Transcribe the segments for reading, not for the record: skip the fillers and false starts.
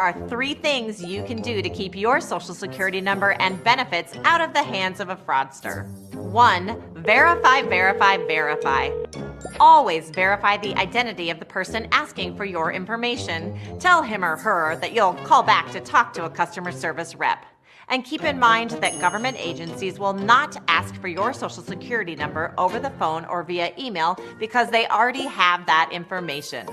are 3 things you can do to keep your Social Security number and benefits out of the hands of a fraudster. 1. Verify, verify, verify. Always verify the identity of the person asking for your information. Tell him or her that you'll call back to talk to a customer service rep. And keep in mind that government agencies will not ask for your Social Security number over the phone or via email because they already have that information.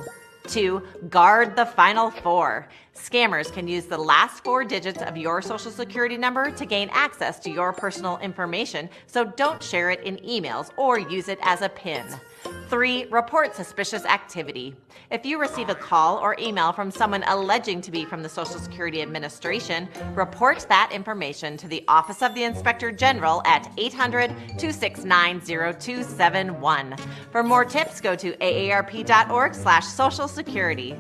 2. Guard the final 4. Scammers can use the last 4 digits of your Social Security number to gain access to your personal information, so don't share it in emails or use it as a PIN. 3. Report suspicious activity. If you receive a call or email from someone alleging to be from the Social Security Administration, report that information to the Office of the Inspector General at 800-269-0271. For more tips, go to aarp.org/social security.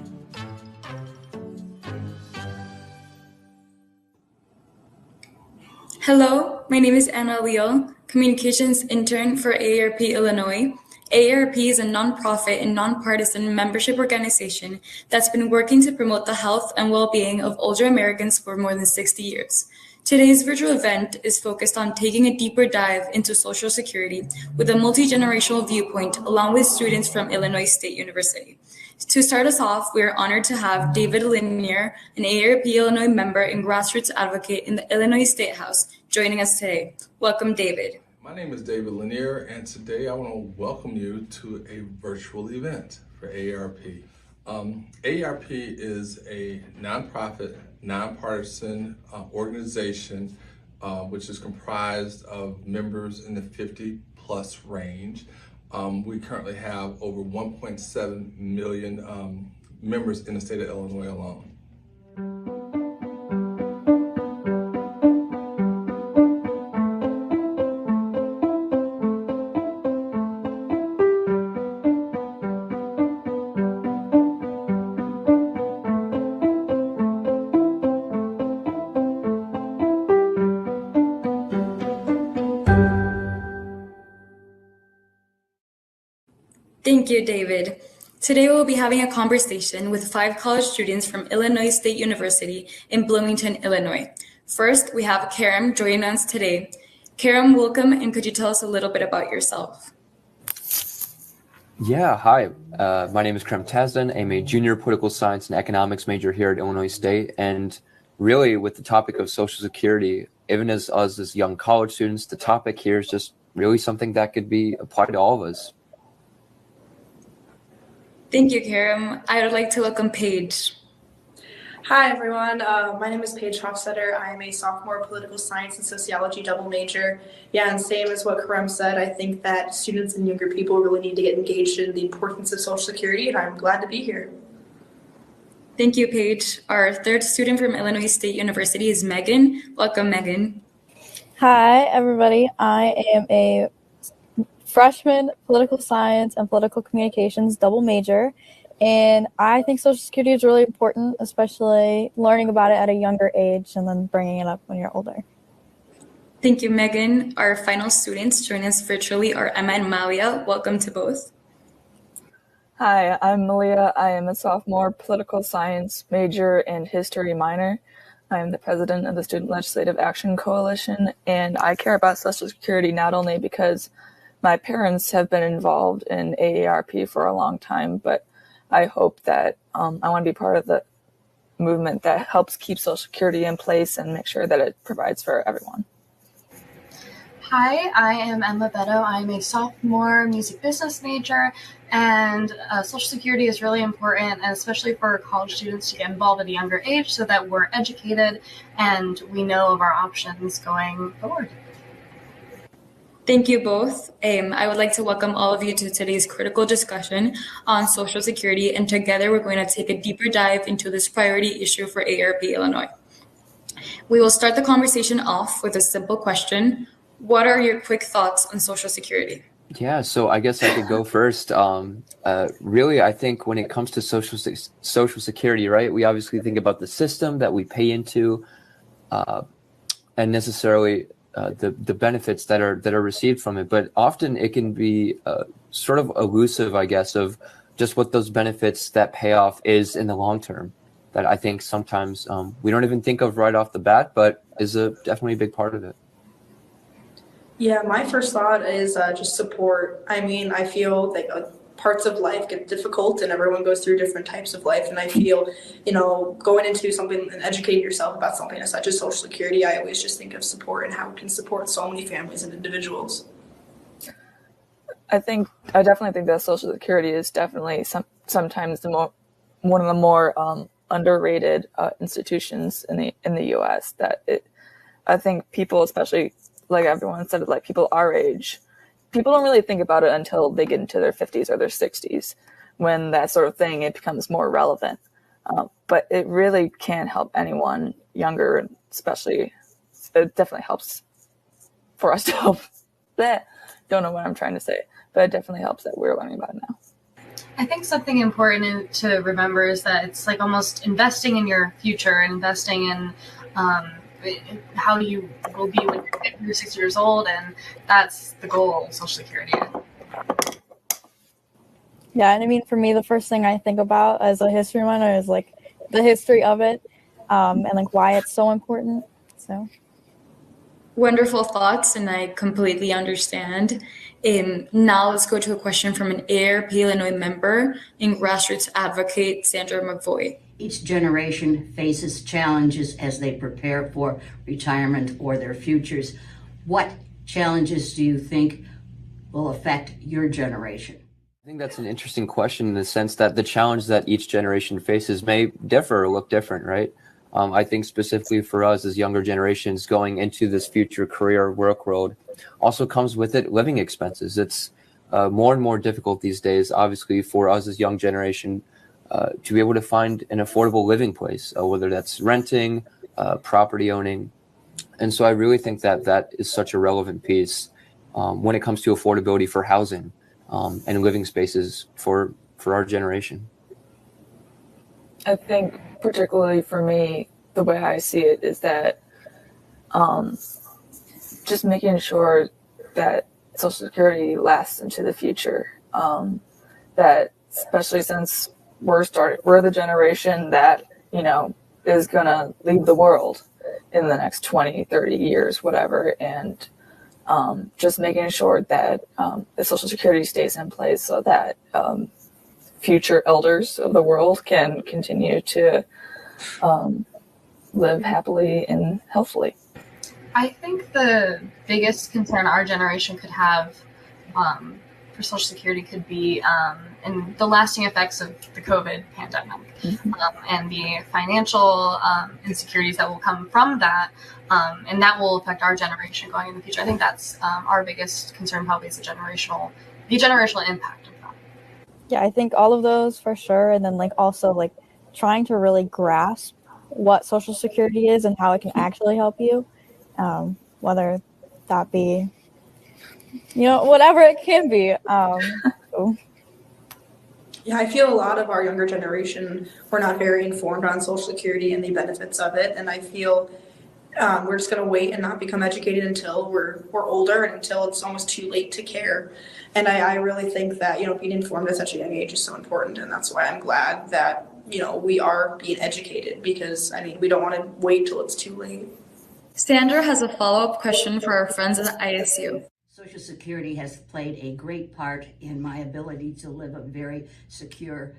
Hello, my name is Anna Leal, Communications Intern for AARP Illinois. AARP is a nonprofit and nonpartisan membership organization that's been working to promote the health and well-being of older Americans for more than 60 years. Today's virtual event is focused on taking a deeper dive into Social Security with a multi-generational viewpoint along with students from Illinois State University. To start us off, we are honored to have David Lanier, an AARP Illinois member and grassroots advocate in the Illinois State House, joining us today. Welcome, David. My name is David Lanier, and today I want to welcome you to a virtual event for AARP. AARP is a nonprofit, nonpartisan organization which is comprised of members in the 50-plus range. We currently have over 1.7 million members in the state of Illinois alone. Thank you, David. Today we'll be having a conversation with 5 college students from Illinois State University in Bloomington, Illinois. First, we have Karam joining us today. Karam, welcome, and could you tell us a little bit about yourself? Yeah, hi. My name is Karam Tasden. I'm a junior political science and economics major here at Illinois State. And really, with the topic of Social Security, even as us as young college students, the topic here is just really something that could be applied to all of us. Thank you, Karam. I would like to welcome Paige. Hi, everyone. My name is Paige Hofstetter. I am a sophomore political science and sociology double major. Yeah, and same as what Karam said, I think that students and younger people really need to get engaged in the importance of Social Security, and I'm glad to be here. Thank you, Paige. Our third student from Illinois State University is Megan. Welcome, Megan. Hi, everybody. I am a freshman political science and political communications double major, and I think Social Security is really important, especially learning about it at a younger age and then bringing it up when you're older. Thank you, Megan. Our final students joining us virtually are Emma and Malia. Welcome to both. Hi, I'm Malia. I am a sophomore political science major and history minor. I am the president of the Student Legislative Action Coalition, and I care about Social Security not only because my parents have been involved in AARP for a long time, but I hope that I want to be part of the movement that helps keep Social Security in place and make sure that it provides for everyone. Hi, I am Emma Beto. I'm a sophomore music business major, and Social Security is really important, and especially for college students to get involved at a younger age so that we're educated and we know of our options going forward. Thank you both. I would like to welcome all of you to today's critical discussion on Social Security, and together we're going to take a deeper dive into this priority issue for AARP Illinois. We will start the conversation off with a simple question. What are your quick thoughts on Social Security? Yeah, so I guess I could go first. Really, I think when it comes to Social Security, right, we obviously think about the system that we pay into and necessarily the benefits that are received from it, but often it can be sort of elusive, I guess, of just what those benefits, that payoff is in the long term. that I think sometimes we don't even think of right off the bat, but is definitely a big part of it. Yeah, my first thought is just support. I mean, I feel like parts of life get difficult and everyone goes through different types of life. And I feel, going into something and educating yourself about something such as Social Security, I always just think of support and how it can support so many families and individuals. I definitely think that Social Security is definitely sometimes one of the more underrated institutions in the U.S. I think people, especially like everyone said, like people our age, people don't really think about it until they get into their 50s or their 60s, when that sort of thing, it becomes more relevant. But it really can help anyone younger, especially. It definitely helps for us to help. Don't know what I'm trying to say, but it definitely helps that we're learning about it now. I think something important to remember is that it's like almost investing in your future and investing in how you will be when you're 60 years old, and that's the goal of Social Security. Yeah, and I mean, for me, the first thing I think about as a history minor is like the history of it, and like why it's so important. So Wonderful thoughts, and I completely understand. Now let's go to a question from an ARP Illinois member and grassroots advocate, Sandra McVoy. Each generation faces challenges as they prepare for retirement or their futures. What challenges do you think will affect your generation? I think that's an interesting question in the sense that the challenge that each generation faces may differ or look different, right? I think specifically for us as younger generations going into this future career work road also comes with it living expenses. It's more and more difficult these days, obviously, for us as young generation to be able to find an affordable living place, whether that's renting, property owning. And so I really think that is such a relevant piece when it comes to affordability for housing and living spaces for our generation. I think particularly for me, the way I see it is that just making sure that Social Security lasts into the future. That especially since we're the generation that, is going to leave the world in the next 20, 30 years, whatever. And just making sure that the Social Security stays in place so that future elders of the world can continue to live happily and healthfully. I think the biggest concern our generation could have for Social Security could be in the lasting effects of the COVID pandemic, and the financial insecurities that will come from that, and that will affect our generation going in the future. I think that's our biggest concern, probably, is the generational impact of that. yeah, I think all of those for sure, and then like also like trying to really grasp what Social Security is and how it can actually help you, whether that be, whatever it can be. Yeah, I feel a lot of our younger generation were not very informed on Social Security and the benefits of it, and I feel we're just going to wait and not become educated until we're older and until it's almost too late to care. And I really think that being informed at such a young age is so important, and that's why I'm glad that we are being educated, because we don't want to wait till it's too late. Sandra has a follow-up question for our friends at the ISU. Social Security has played a great part in my ability to live a very secure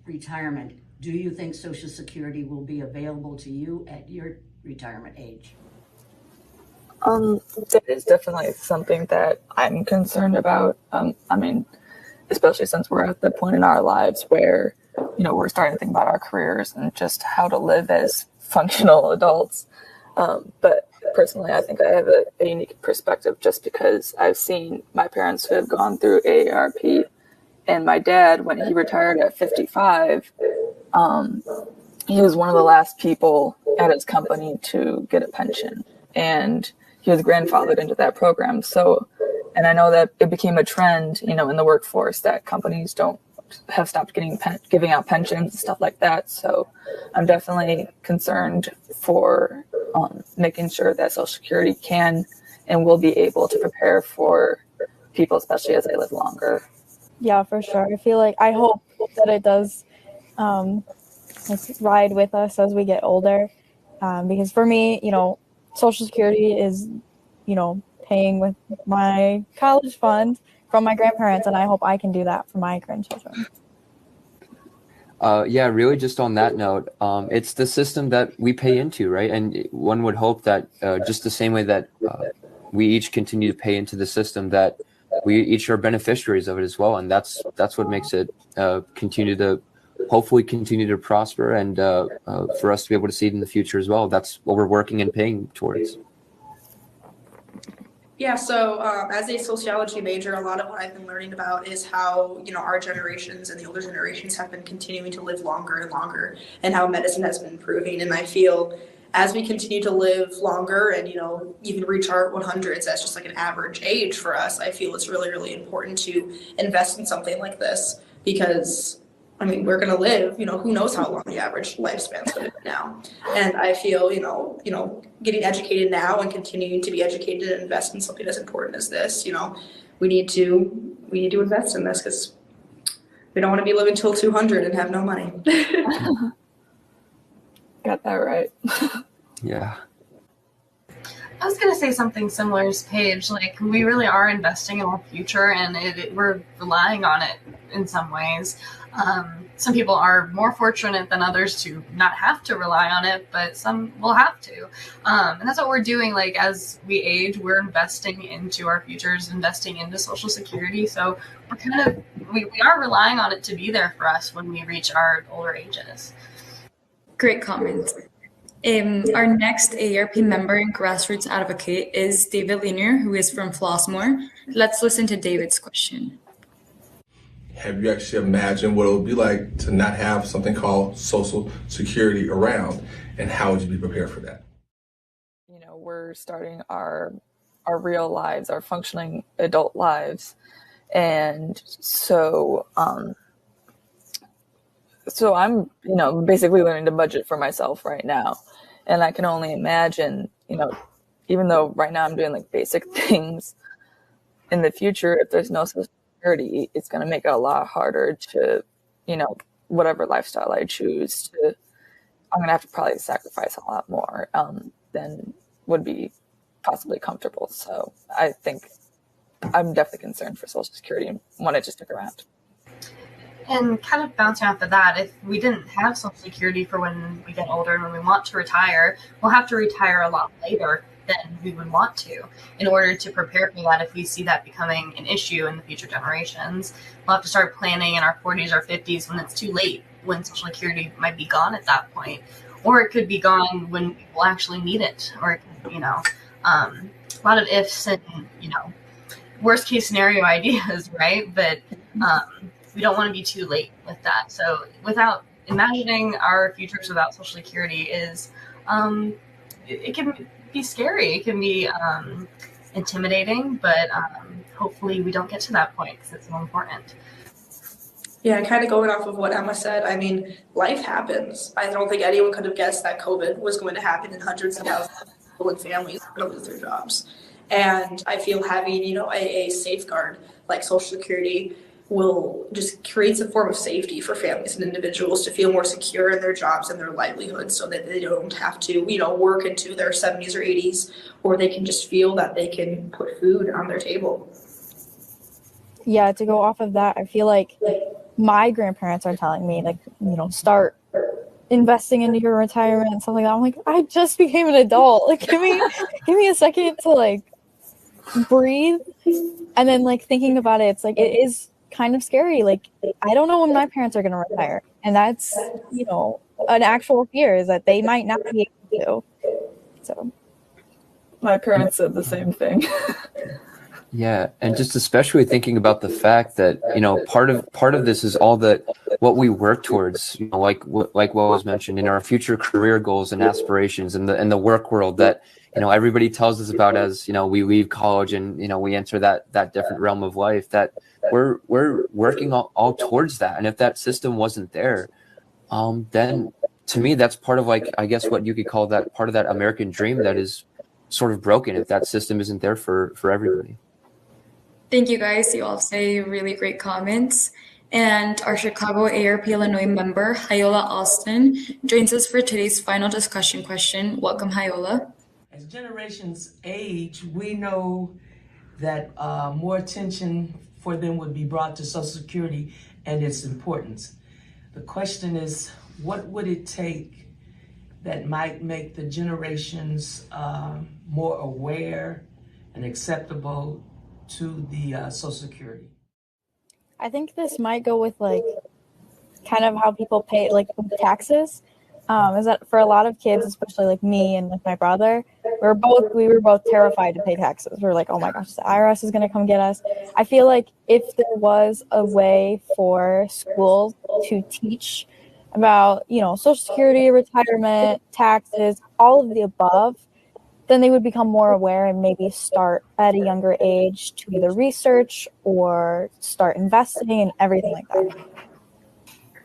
retirement. Do you think Social Security will be available to you at your retirement age? That is definitely something that I'm concerned about. Especially since we're at the point in our lives where, we're starting to think about our careers and just how to live as functional adults. But personally, I think I have a unique perspective just because I've seen my parents who have gone through AARP, and my dad, when he retired at 55, he was one of the last people at his company to get a pension, and he was grandfathered into that program. So, and I know that it became a trend, in the workforce that companies have stopped giving out pensions and stuff like that. So I'm definitely concerned for making sure that Social Security can and will be able to prepare for people, especially as they live longer. Yeah, for sure. I feel like I hope that it does like ride with us as we get older. Because for me, Social Security is, paying with my college fund from my grandparents, and I hope I can do that for my grandchildren. Yeah, really just on that note, it's the system that we pay into, right? And one would hope that just the same way that we each continue to pay into the system, that we each are beneficiaries of it as well. And that's what makes it hopefully continue to prosper, and for us to be able to see it in the future as well. That's what we're working and paying towards. Yeah, so as a sociology major, a lot of what I've been learning about is how, our generations and the older generations have been continuing to live longer and longer, and how medicine has been improving. And I feel as we continue to live longer and, even reach our 100s as just like an average age for us, I feel it's really, really important to invest in something like this, because we're going to live, who knows how long the average lifespan is going to be now. And I feel, getting educated now and continuing to be educated and invest in something as important as this, we need to invest in this, because we don't want to be living till 200 and have no money. Got that right. Yeah. I was going to say something similar as Paige. Like, we really are investing in our future, and we're relying on it in some ways. Some people are more fortunate than others to not have to rely on it, but some will have to. And that's what we're doing. Like, as we age, we're investing into our futures, investing into Social Security. So we are relying on it to be there for us when we reach our older ages. Great comment. Our next AARP member and grassroots advocate is David Lanier, who is from Flossmoor. Let's listen to David's question. Have you actually imagined what it would be like to not have something called Social Security around, and how would you be prepared for that? We're starting our real lives, our functioning adult lives. And so I'm, basically learning to budget for myself right now. And I can only imagine, even though right now I'm doing like basic things, in the future, if there's no Social Security, it's going to make it a lot harder to, whatever lifestyle I choose to, I'm going to have to probably sacrifice a lot more than would be possibly comfortable. So I think I'm definitely concerned for Social Security and want it to stick around. And kind of bouncing off of that, if we didn't have Social Security for when we get older and when we want to retire, we'll have to retire a lot later than we would want to in order to prepare for that. If we see that becoming an issue in the future generations, we'll have to start planning in our 40s or 50s when it's too late, when Social Security might be gone at that point. Or it could be gone when people actually need it. Or, it could, a lot of ifs and, worst case scenario ideas, right? But we don't want to be too late with that. So without imagining our futures without Social Security is, it can be scary. It can be intimidating, but hopefully we don't get to that point because it's so important. Yeah, kind of going off of what Emma said, life happens. I don't think anyone could have guessed that COVID was going to happen and hundreds of thousands of people and families are going to lose their jobs. And I feel having, a safeguard like Social Security will just create a form of safety for families and individuals to feel more secure in their jobs and their livelihoods, so that they don't have to, work into their 70s or 80s, or they can just feel that they can put food on their table. Yeah, to go off of that, I feel like my grandparents are telling me, like, start investing into your retirement and stuff like that. I'm like, I just became an adult. Like, give me a second to like breathe. And then like thinking about it, it's like, it is kind of scary. Like, I don't know when my parents are going to retire. And that's, an actual fear, is that they might not be able to. So my parents said the same thing. Yeah, and just especially thinking about the fact that part of this is all that what we work towards, like what was mentioned in our future career goals and aspirations in the work world that everybody tells us about as we leave college and we enter that different realm of life, that we're working all towards that. And if that system wasn't there, then to me that's part of, like, I guess what you could call that part of that American dream that is sort of broken if that system isn't there for everybody. Thank you guys. You all say really great comments. And our Chicago ARP Illinois member, Hyola Austin, joins us for today's final discussion question. Welcome, Hyola. As generations age, we know that more attention for them would be brought to Social Security and its importance. The question is, what would it take that might make the generations more aware and acceptable to the Social Security? I think this might go with like kind of how people pay like with taxes. Is that for a lot of kids, especially like me and like my brother, we were both terrified to pay taxes. We were like, oh my gosh, the IRS is gonna come get us. I feel like if there was a way for schools to teach about, you know, Social Security, retirement, taxes, all of the above, then they would become more aware and maybe start at a younger age to either research or start investing and everything like that.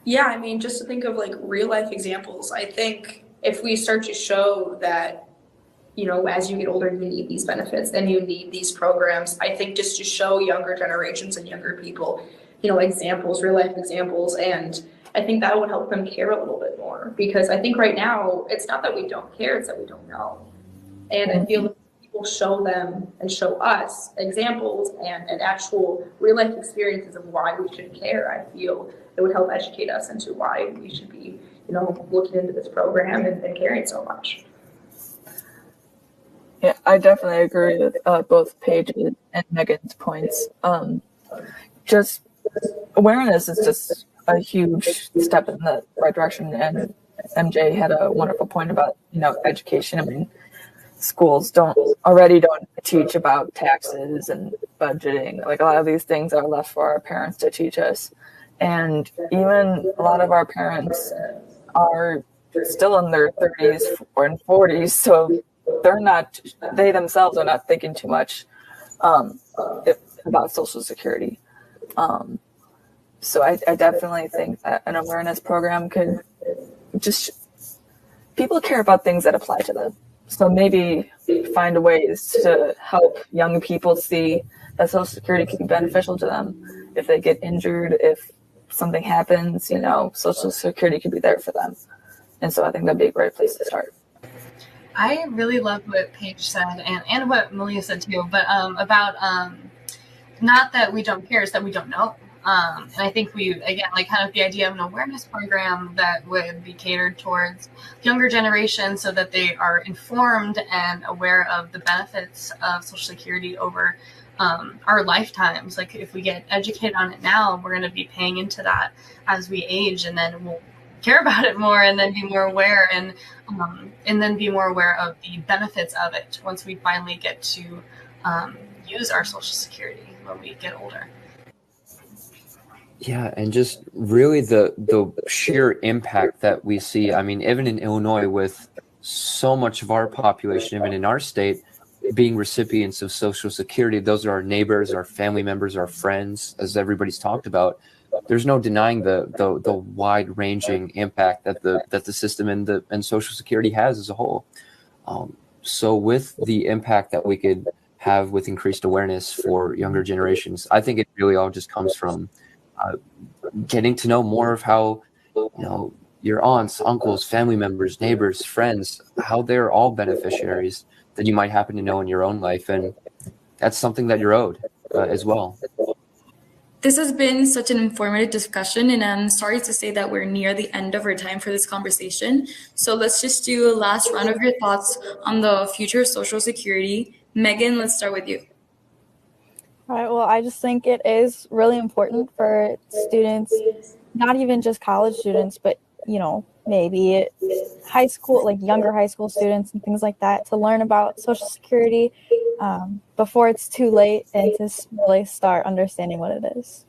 Yeah, I mean, just to think of like real life examples, I think if we start to show that, you know, as you get older, you need these benefits and you need these programs, I think just to show younger generations and younger people, you know, examples, real life examples. And I think that would help them care a little bit more, because I think right now it's not that we don't care, it's that we don't know. And I feel like people show them and show us examples and actual real life experiences of why we should care. I feel it would help educate us into why we should be, you know, looking into this program and caring so much. Yeah, I definitely agree with both Paige's and Megan's points. Just awareness is just a huge step in the right direction. And MJ had a wonderful point about, you know, education. I mean, schools don't teach about taxes and budgeting. Like a lot of these things are left for our parents to teach us. And even a lot of our parents are still in their 30s and 40s, so they themselves are not thinking too much about Social Security. So I definitely think that an awareness program could just, people care about things that apply to them. So maybe find ways to help young people see that Social Security can be beneficial to them. If they get injured, if something happens, you know, Social Security could be there for them. And so I think that'd be a great place to start. I really love what Paige said and what Malia said too, but about not that we don't care, it's that we don't know. And I think again, like kind of the idea of an awareness program that would be catered towards younger generations so that they are informed and aware of the benefits of Social Security over our lifetimes. Like if we get educated on it now, we're going to be paying into that as we age, and then we'll care about it more and then be more aware and then be more aware of the benefits of it once we finally get to use our Social Security when we get older. Yeah, and just really the sheer impact that we see. I mean, even in Illinois, with so much of our population, even in our state, being recipients of Social Security, those are our neighbors, our family members, our friends, as everybody's talked about. There's no denying the wide-ranging impact that the system and Social Security has as a whole. So with the impact that we could have with increased awareness for younger generations, I think it really all just comes from getting to know more of how, you know, your aunts, uncles, family members, neighbors, friends, how they're all beneficiaries that you might happen to know in your own life. And that's something that you're owed as well. This has been such an informative discussion, and I'm sorry to say that we're near the end of our time for this conversation. So let's just do a last round of your thoughts on the future of Social Security. Megan, let's start with you. All right, well, I just think it is really important for students, not even just college students, but, you know, maybe high school, like younger high school students and things like that, to learn about Social Security before it's too late and to really start understanding what it is.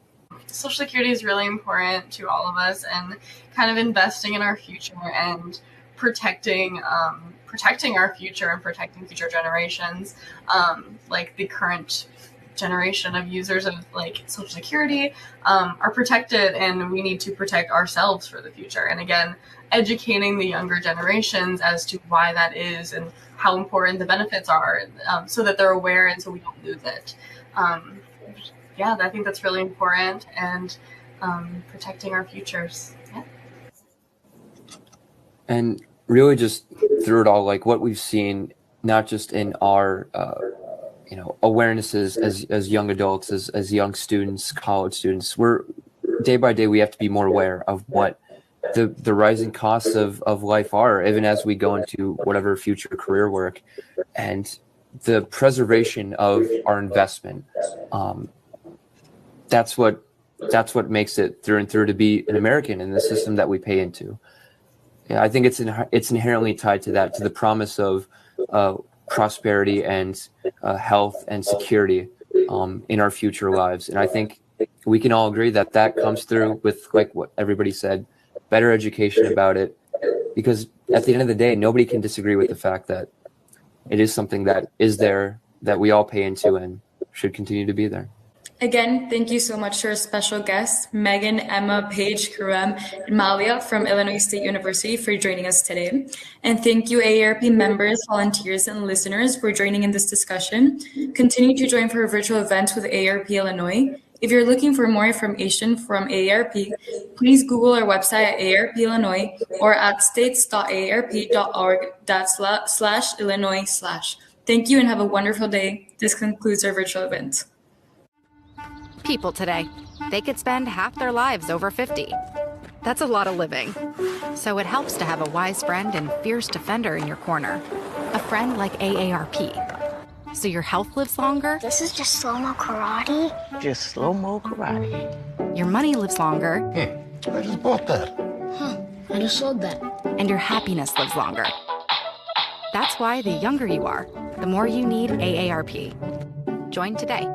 Social Security is really important to all of us, and kind of investing in our future and protecting our future and protecting future generations, like the current generation of users of like Social Security are protected, and we need to protect ourselves for the future. And again, educating the younger generations as to why that is and how important the benefits are, so that they're aware and so we don't lose it. Yeah, I think that's really important. And protecting our futures. Yeah. And really just through it all, like what we've seen, not just in our, awarenesses as young adults, as young students, college students, we're day by day, we have to be more aware of what the rising costs of life are, even as we go into whatever future career work, and the preservation of our investment. That's what makes it through and through to be an American in the system that we pay into. Yeah, I think it's inherently tied to that, to the promise of prosperity and health and security in our future lives. And I think we can all agree that that comes through with, like what everybody said, better education about it. Because at the end of the day, nobody can disagree with the fact that it is something that is there, that we all pay into and should continue to be there. Again, thank you so much to our special guests, Megan, Emma, Paige, Karem, and Malia from Illinois State University for joining us today. And thank you, AARP members, volunteers, and listeners for joining in this discussion. Continue to join for a virtual event with AARP Illinois. If you're looking for more information from AARP, please Google our website at AARP Illinois or at states.aarp.org/Illinois/. Thank you and have a wonderful day. This concludes our virtual event. People today, they could spend half their lives over 50. That's a lot of living. So it helps to have a wise friend and fierce defender in your corner. A friend like AARP. So your health lives longer. This is just slow-mo karate? Just slow-mo karate. Your money lives longer. I just bought that. I just sold that. And your happiness lives longer. That's why the younger you are, the more you need AARP. Join today.